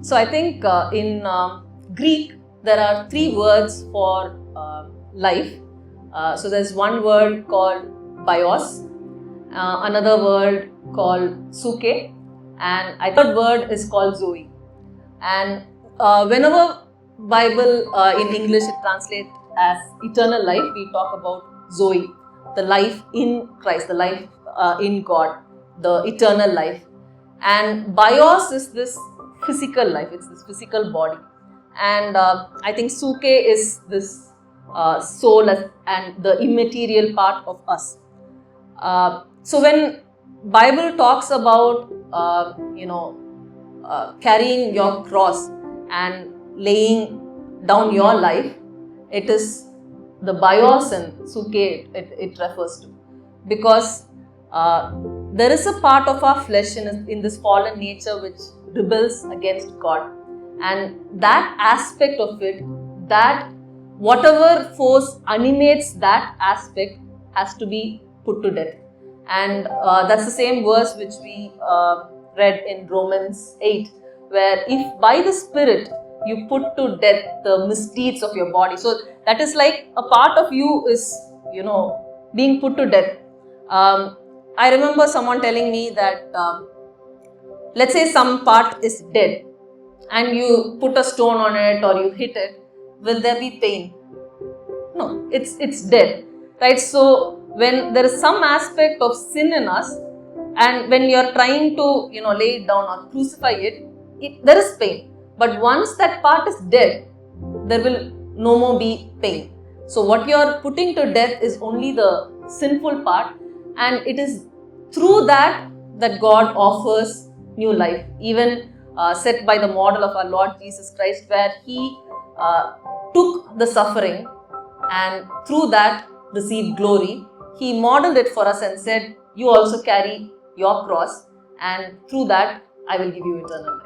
So I think in Greek there are three words for life. So there's one word called bios, another word called suke, and a third word is called zoe. And whenever Bible in English it translates as eternal life, we talk about zoe, the life in Christ, the life in God, the eternal life. And bios is this physical life, it's this physical body. And I think suke is this soul and the immaterial part of us. So when Bible talks about carrying your cross and laying down your life, it is the bios and suke it refers to, because there is a part of our flesh in this fallen nature which rebels against God, and that aspect of it, that whatever force animates that aspect has to be put to death. And that's the same verse which we read in Romans 8, where if by the Spirit you put to death the misdeeds of your body, so that is like a part of you is, being put to death. I remember someone telling me that let's say some part is dead and you put a stone on it or you hit it, will there be pain? No, it's dead, right? So when there is some aspect of sin in us, and when you are trying to lay it down or crucify there is pain. But once that part is dead, there will no more be pain. So what you are putting to death is only the sinful part, and it is through that God offers new life, even set by the model of our Lord Jesus Christ, where He took the suffering and through that received glory. He modeled it for us and said, you also carry your cross, and through that I will give you eternal life.